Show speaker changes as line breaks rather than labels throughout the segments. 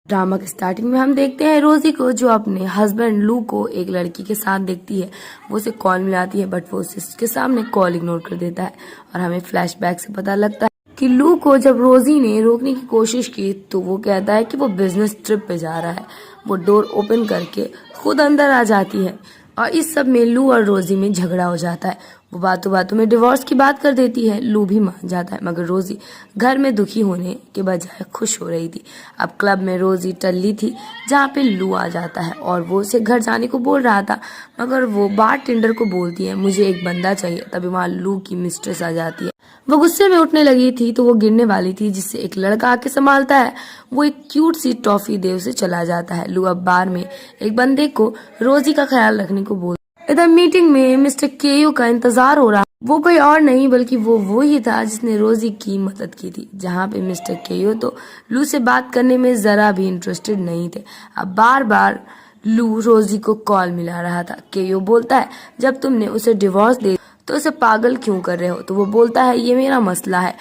Drama के starting में हम देखते हैं रोजी को जो अपने हस्बैंड लू को एक लड़की के साथ देखती है। वो उसे कॉल मिलाती है बट वो उसके सामने कॉल इग्नोर कर देता है और हमें फ्लैशबैक से पता लगता है कि लू को जब रोजी ने रोकने की कोशिश की तो वो कहता है कि वो बिजनेस ट्रिप पे जा रहा है। वो डोर ओपन करके खुद अंदर आ जाती है और इस सब में लू और रोजी में झगड़ा हो जाता है। वो बातों बातों में डिवोर्स की बात कर देती है। लू भी मान जाता है मगर रोजी घर में दुखी होने के बजाय खुश हो रही थी। अब क्लब में रोजी टल्ली थी जहाँ पे लू आ जाता है और वो उसे घर जाने को बोल रहा था मगर वो बार टेंडर को बोलती है मुझे एक बंदा चाहिए। तभी वहाँ लू की मिस्ट्रेस आ जाती है। वो गुस्से में उठने लगी थी तो वो गिरने वाली थी जिससे एक लड़का आके संभालता है। वो एक क्यूट सी टॉफी दे उसे चला जाता है। लू अब बार में एक बंदे को रोजी का ख्याल रखने को बोल। इधर मीटिंग में मिस्टर केयू का इंतजार हो रहा। वो कोई और नहीं बल्कि वो ही था जिसने रोजी की मदद की थी। जहाँ पे मिस्टर केयू तो लू से बात करने में जरा भी इंटरेस्टेड नहीं थे। अब बार बार लू रोजी को कॉल मिला रहा था। केयू बोलता है जब तुमने उसे डिवोर्स दे तो उसे पागल क्यों कर रहे हो। तो वो बोलता है ये मेरा मसला है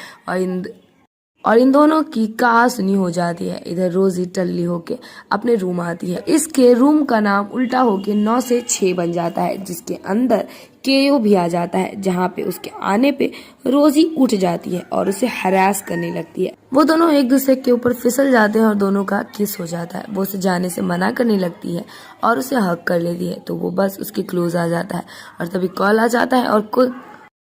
और इन दोनों की कहासुनी हो जाती है। इधर रोजी टल्ली होके अपने रूम आती है। इसके रूम का नाम उल्टा होके 9 से 6 बन जाता है जिसके अंदर केओ भी आ जाता है। जहाँ पे उसके आने पे रोजी उठ जाती है और उसे हरास करने लगती है। वो दोनों एक दूसरे के ऊपर फिसल जाते हैं और दोनों का किस हो जाता है। वो उसे जाने से मना करने लगती है और उसे हक कर लेती है तो वो बस उसके क्लोज आ जाता है और तभी कॉल आ जाता है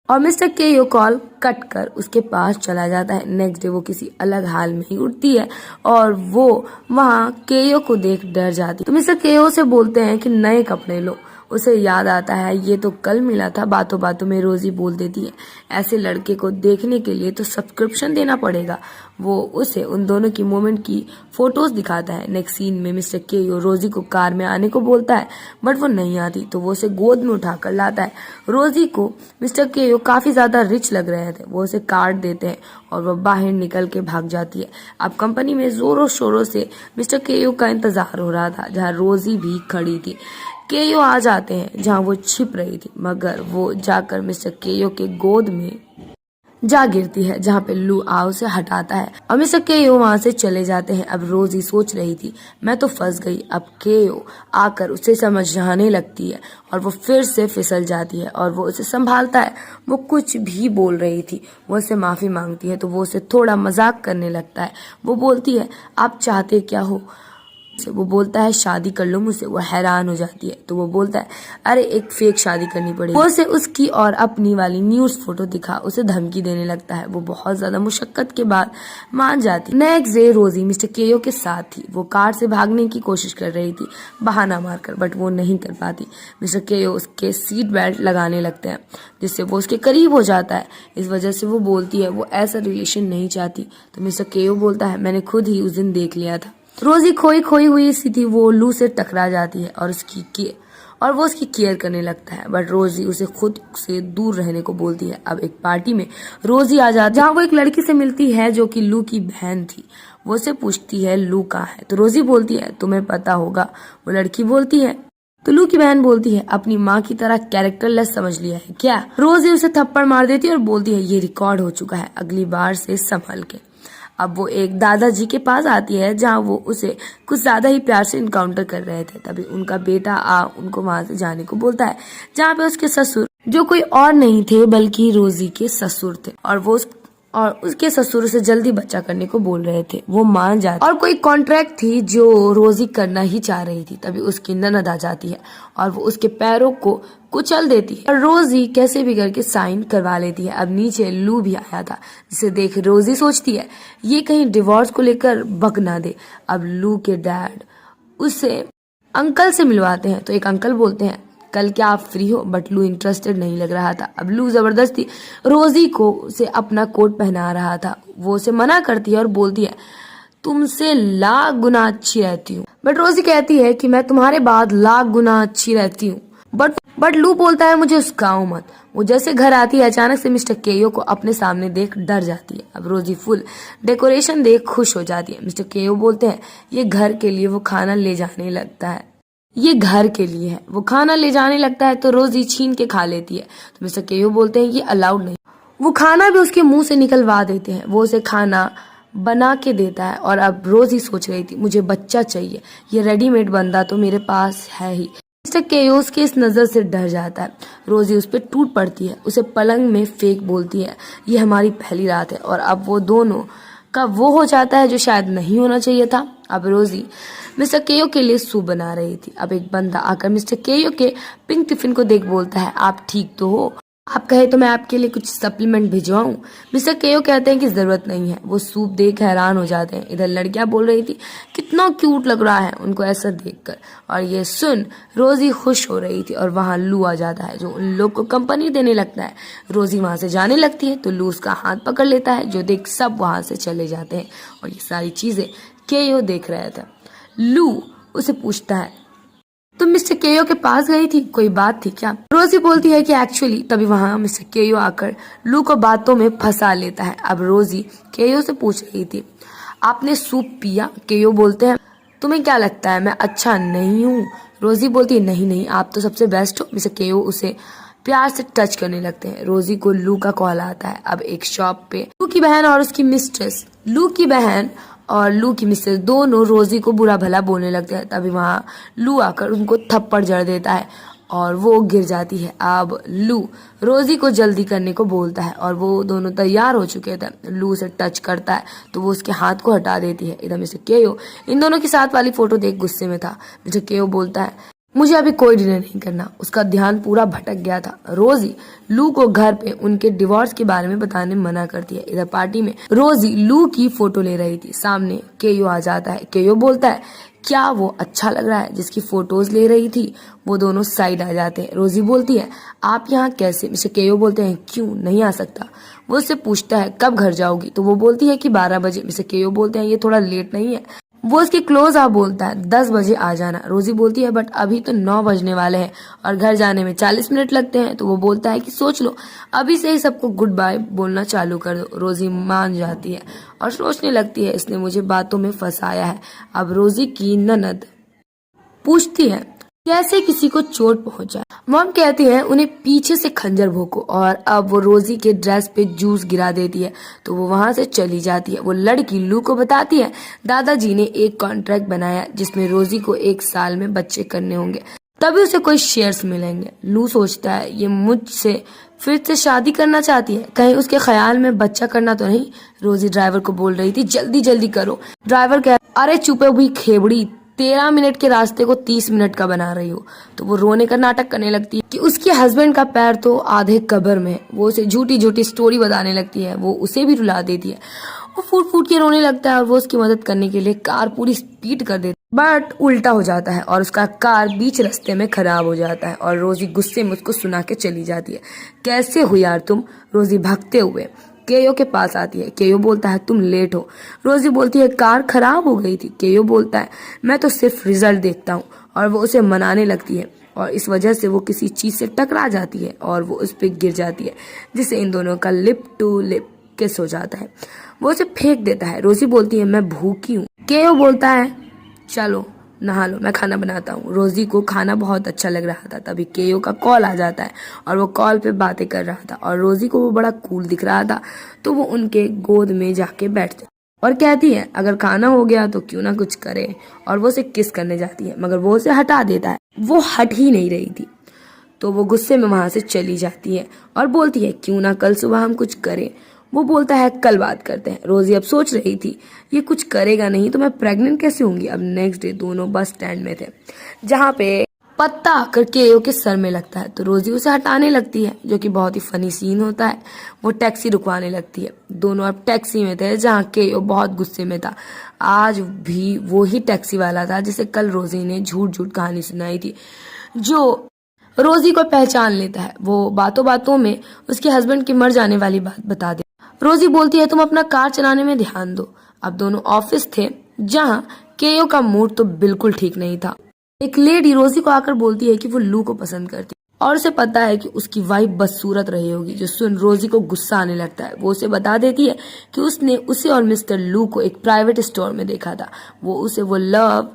और मिस्टर केयो कॉल कट कर उसके पास चला जाता है। नेक्स्ट डे वो किसी अलग हाल में ही उठती है और वो वहाँ केयो को देख डर जाती है। तो मिस्टर केयो से बोलते हैं कि नए कपड़े लो। उसे याद आता है ये तो कल मिला था। बातों बातों में रोजी बोल देती है ऐसे लड़के को देखने के लिए तो सब्सक्रिप्शन देना पड़ेगा। वो उसे उन दोनों की मोमेंट की फोटोज दिखाता है। नेक्स्ट सीन में मिस्टर केयो रोजी को कार में आने को बोलता है बट वो नहीं आती तो वो उसे गोद में उठाकर लाता है। रोजी को मिस्टर केयो काफी ज्यादा रिच लग रहे थे। वो उसे कार्ड देते हैं और वो बाहर निकल के भाग जाती है। अब कंपनी में जोरों शोरों से मिस्टर केयो का इंतजार हो रहा था जहाँ रोजी भी खड़ी थी। केयो आ जाते हैं जहाँ वो छिप रही थी मगर वो जाकर मिस्टर केयो के गोद में जा गिरती है जहाँ पे लू उसे हटाता है और मिस्टर केयो वहाँ से चले जाते हैं। अब रोजी सोच रही थी मैं तो फंस गई। अब केयो आकर उसे समझाने लगती है और वो फिर से फिसल जाती है और वो उसे संभालता है। वो कुछ भी बोल रही थी। वो उसे माफी मांगती है तो वो उसे थोड़ा मजाक करने लगता है। वो बोलती है आप चाहते क्या हो। वो बोलता है शादी कर लो मुझसे। वो हैरान हो जाती है तो वो बोलता है अरे एक फेक शादी करनी पड़ेगी। वो उसे उसकी और अपनी वाली न्यूज फोटो दिखा उसे धमकी देने लगता है। वो बहुत ज्यादा मुशक्कत के बाद मान जाती है। नेक्स्ट डे रोजी मिस्टर केयो के साथ थी। वो कार से भागने की कोशिश कर रही थी बहाना मारकर बट वो नहीं कर पाती। मिस्टर केयो उसके सीट बेल्ट लगाने लगते हैं जिससे वो उसके करीब हो जाता है। इस वजह से वो बोलती है वो ऐसा रिलेशन नहीं चाहती। तो मिस्टर केयो बोलता है मैंने खुद ही उस दिन देख लिया था। रोजी खोई खोई हुई सी थी। वो लू से टकरा जाती है और वो उसकी केयर करने लगता है बट रोजी उसे खुद से दूर रहने को बोलती है। अब एक पार्टी में रोजी आ जाती है जहाँ वो एक लड़की से मिलती है जो कि लू की बहन थी। वो उसे पूछती है लू कहाँ है तो रोजी बोलती है तुम्हें पता होगा। वो लड़की बोलती है तो लू की बहन बोलती है अपनी माँ की तरह कैरेक्टरलेस समझ लिया है क्या। रोजी उसे थप्पड़ मार देती है और बोलती है ये रिकॉर्ड हो चुका है अगली बार से संभल के। अब वो एक दादाजी के पास आती है जहाँ वो उसे कुछ ज्यादा ही प्यार से इनकाउंटर कर रहे थे। तभी उनका बेटा उनको वहां से जाने को बोलता है जहाँ पे उसके ससुर जो कोई और नहीं थे बल्कि रोजी के ससुर थे और उसके ससुर से जल्दी बच्चा करने को बोल रहे थे। वो मान जाती और कोई कॉन्ट्रैक्ट थी जो रोजी करना ही चाह रही थी। तभी उसकी ननद आ जाती है और वो उसके पैरों को कुचल देती है और रोजी कैसे भी करके साइन करवा लेती है। अब नीचे लू भी आया था जिसे देख रोजी सोचती है ये कहीं डिवोर्स को लेकर बक ना दे। अब लू के डैड उसे अंकल से मिलवाते हैं तो एक अंकल बोलते हैं कल क्या आप फ्री हो बट लू इंटरेस्टेड नहीं लग रहा था। अब लू जबरदस्ती रोजी को से अपना कोट पहना रहा था। वो उसे मना करती है और बोलती है तुमसे लाख गुना अच्छी रहती हूँ बट रोजी कहती है कि मैं तुम्हारे बाद लाख गुना अच्छी रहती हूँ बट लू बोलता है मुझे उसकाओ मत। वो जैसे घर आती है अचानक से मिस्टर केयो को अपने सामने देख डर जाती है। अब रोजी फुल डेकोरेशन देख खुश हो जाती है। मिस्टर केयो बोलते हैं ये घर के लिए वो खाना ले जाने लगता है। ये घर के लिए है। वो खाना ले जाने लगता है तो रोजी छीन के खा लेती है। तो मिस्टर केयो बोलते हैं ये अलाउड नहीं। वो खाना भी उसके मुंह से निकलवा देते हैं। वो उसे खाना बना के देता है। और अब रोजी सोच रही थी मुझे बच्चा चाहिए, ये रेडीमेड बंदा तो मेरे पास है ही। मिस्टर केओ उसके इस नजर से डर जाता है। रोजी उस पर टूट पड़ती है, उसे पलंग में फेंक बोलती है ये हमारी पहली रात है। और अब वो दोनों का वो हो जाता है जो शायद नहीं होना चाहिए था। अब रोजी मिस्टर केओ के लिए सूप बना रही थी। अब एक बंदा आकर मिस्टर केओ के पिंक टिफिन को देख बोलता है आप ठीक तो हो, आप कहे तो मैं आपके लिए कुछ सप्लीमेंट भिजवाऊं। मिस्टर केओ कहते हैं कि जरूरत नहीं है। वो सूप देख हैरान हो जाते हैं। इधर लड़कियां बोल रही थी कितना क्यूट लग रहा है उनको ऐसा देखकर, और ये सुन रोजी खुश हो रही थी। और वहां लू आ जाता है जो उन लोग को कंपनी देने लगता है। रोजी वहां से जाने लगती है तो लू उसका हाथ पकड़ लेता है, जो देख सब वहां से चले जाते हैं। और ये सारी चीजें केओ देख रहा था। लू उसे पूछता है तुम मिस्टर केओ के पास गई थी, कोई बात थी क्या? रोजी बोलती है कि एक्चुअली तभी वहां मिस्टर केओ आकर लू को बातों में फंसा लेता है। अब रोजी केओ से पूछ रही थी आपने सूप पिया? केओ बोलते हैं तुम्हें क्या लगता है मैं अच्छा नहीं हूँ? रोजी बोलती है नहीं नहीं आप तो सबसे बेस्ट हो। मिस्टर केओ उसे प्यार से टच करने लगते हैं। रोजी को लू का कॉल आता है। अब एक शॉप पे लू की बहन और उसकी मिस्ट्रेस, लू की बहन और लू की मिस्टर दोनों रोजी को बुरा भला बोलने लगते हैं। तभी वहां लू आकर उनको थप्पड़ जड़ देता है और वो गिर जाती है। अब लू रोजी को जल्दी करने को बोलता है और वो दोनों तैयार हो चुके थे। लू उसे टच करता है तो वो उसके हाथ को हटा देती है। इधर मिस्टर केओ इन दोनों के साथ वाली फोटो देख गुस्से में था। मिस्टर केओ बोलता है मुझे अभी कोई डिनर नहीं करना। उसका ध्यान पूरा भटक गया था। रोजी लू को घर पे उनके डिवोर्स के बारे में बताने मना करती है। इधर पार्टी में रोजी लू की फोटो ले रही थी। सामने केयो आ जाता है। केयो बोलता है क्या वो अच्छा लग रहा है जिसकी फोटोज ले रही थी? वो दोनों साइड आ जाते हैं। रोजी बोलती है आप यहाँ कैसे? मिस्टर केयो बोलते हैं क्यों नहीं आ सकता? वो उससे पूछता है कब घर जाओगी? तो वो बोलती है कि 12 बजे। मिस्टर केयो बोलते हैं ये थोड़ा लेट नहीं है? वो उसकी क्लोज आ बोलता है 10 बजे आ जाना। रोजी बोलती है बट अभी तो 9 बजने वाले हैं और घर जाने में 40 मिनट लगते हैं। तो वो बोलता है कि सोच लो, अभी से ही सबको गुड बाय बोलना चालू कर दो। रोजी मान जाती है और सोचने लगती है इसने मुझे बातों में फंसाया है। अब रोजी की ननद पूछती है कैसे किसी को चोट पहुंचा? मॉम कहती है उन्हें पीछे से खंजर भोंको। और अब वो रोजी के ड्रेस पे जूस गिरा देती है तो वो वहां से चली जाती है। वो लड़की लू को बताती है दादाजी ने एक कॉन्ट्रैक्ट बनाया जिसमें रोजी को 1 साल में बच्चे करने होंगे, तभी उसे कोई शेयर्स मिलेंगे। लू सोचता है ये मुझसे फिर से शादी करना चाहती है, कहीं उसके ख्याल में बच्चा करना तो नहीं। रोजी ड्राइवर को बोल रही थी जल्दी जल्दी करो। ड्राइवर कह अरे चुपे हुई खेबड़ी, 13 मिनट के रास्ते को 30 मिनट का बना रही हो। तो वो रोने का नाटक करने लगती है कि उसके हस्बैंड का पैर तो आधे कब्र में। वो उसे झूठी झूठी स्टोरी बताने लगती है। वो उसे भी रुला देती है। वो फूट फूट के रोने लगता है और वो उसकी मदद करने के लिए कार पूरी स्पीड कर देती है, बट उल्टा हो जाता है और उसका कार बीच रास्ते में खराब हो जाता है। और रोजी गुस्से में उसको सुना के चली जाती है। कैसे हो यार तुम? रोजी भागते हुए केयो के पास आती है। केयो बोलता है तुम लेट हो। रोजी बोलती है कार खराब हो गई थी। केयो बोलता है मैं तो सिर्फ रिजल्ट देखता हूँ। और वो उसे मनाने लगती है और इस वजह से वो किसी चीज से टकरा जाती है और वो उस पर गिर जाती है, जिससे इन दोनों का लिप टू लिप किस हो जाता है। वो उसे फेंक देता है। रोजी बोलती है मैं भूखी हूँ। केयो बोलता है चलो नहा लो, मैं खाना बनाता हूँ। रोजी को खाना बहुत अच्छा लग रहा था। तभी केयो का कॉल आ जाता है और वो कॉल पे बातें कर रहा था और रोजी को वो बड़ा कूल दिख रहा था। तो वो उनके गोद में जाके बैठ जाती और कहती है अगर खाना हो गया तो क्यों ना कुछ करे। और वो उसे किस करने जाती है मगर वो उसे हटा देता है। वो हट ही नहीं रही थी तो वो गुस्से में वहां से चली जाती है और बोलती है क्यों ना कल सुबह हम कुछ करें। वो बोलता है कल बात करते हैं। रोजी अब सोच रही थी ये कुछ करेगा नहीं तो मैं प्रेग्नेंट कैसे होंगी। अब नेक्स्ट डे दोनों बस स्टैंड में थे जहाँ पे पत्ता आकर केयो के सर में लगता है तो रोजी उसे हटाने लगती है, जो कि बहुत ही फनी सीन होता है। वो टैक्सी रुकवाने लगती है। दोनों अब टैक्सी में थे जहाँ केयो बहुत गुस्से में था। आज भी वो ही टैक्सी वाला था जिसे कल रोजी ने झूठ झूठ कहानी सुनाई थी, जो रोजी को पहचान लेता है। वो बातों बातों में उसके हस्बैंड की मर जाने वाली बात बता दे। रोजी बोलती है तुम अपना कार चलाने में ध्यान दो। अब दोनों ऑफिस थे जहां केयो का मूड तो बिल्कुल ठीक नहीं था। एक लेडी रोजी को आकर बोलती है कि वो लू को पसंद करती है और उसे पता है कि उसकी वाइफ बदसूरत रही होगी, जो सुन रोजी को गुस्सा आने लगता है। वो उसे बता देती है कि उसने उसे और मिस्टर लू को एक प्राइवेट स्टोर में देखा था। वो उसे वो लव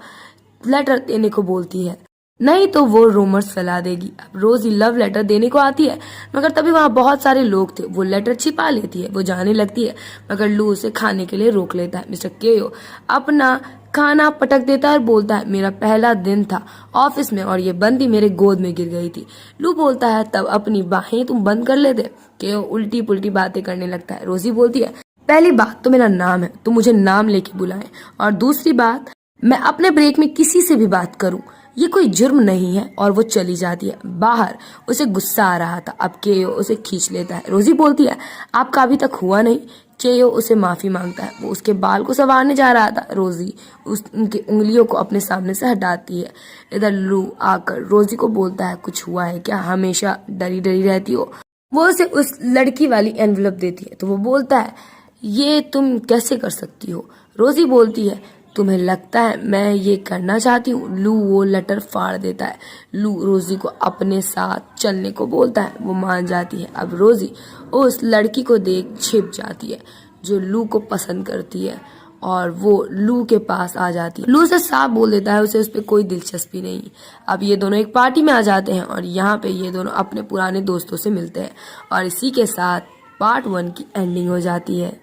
लेटर देने को बोलती है। नहीं तो वो रूमर्स फैला देगी। अब रोजी लव लेटर देने को आती है, मगर तभी वहाँ बहुत सारे लोग थे। वो लेटर छिपा लेती है, वो जाने लगती है, मगर लू उसे खाने के लिए रोक लेता है। मिस्टर केओ अपना खाना पटक देता है और बोलता है, मेरा पहला दिन था ऑफिस में और ये बंदी मेरे गोद में गिर गई थी। लू बोलता है, तब अपनी बाहें तुम बंद कर लेते। केओ उल्टी पुल्टी बातें करने लगता है। रोजी बोलती है, पहली बात तो मेरा नाम है, तुम मुझे नाम लेके बुलाएं, और दूसरी बात, मैं अपने ब्रेक में किसी से भी बात करूं ये कोई जुर्म नहीं है। और वो चली जाती है बाहर। उसे गुस्सा आ रहा था। अब केओ उसे खींच लेता है। रोजी बोलती है, आपका अभी तक हुआ नहीं। केओ उसे माफी मांगता है। वो उसके बाल को संवारने जा रहा था। रोजी उनकी उंगलियों को अपने सामने से हटाती है। इधर लू आकर रोजी को बोलता है, कुछ हुआ है क्या, हमेशा डरी डरी रहती हो। वो उसे उस लड़की वाली एनवलप देती है तो वो बोलता है, ये तुम कैसे कर सकती हो। रोजी बोलती है, तुम्हें लगता है मैं ये करना चाहती हूँ। लू वो लेटर फाड़ देता है। लू रोजी को अपने साथ चलने को बोलता है। वो मान जाती है। अब रोजी उस लड़की को देख छिप जाती है जो लू को पसंद करती है, और वो लू के पास आ जाती है। लू से साफ बोल देता है उसे उस पर कोई दिलचस्पी नहीं। अब ये दोनों एक पार्टी में आ जाते हैं और यहाँ पे ये दोनों अपने पुराने दोस्तों से मिलते हैं, और इसी के साथ पार्ट 1 की एंडिंग हो जाती है।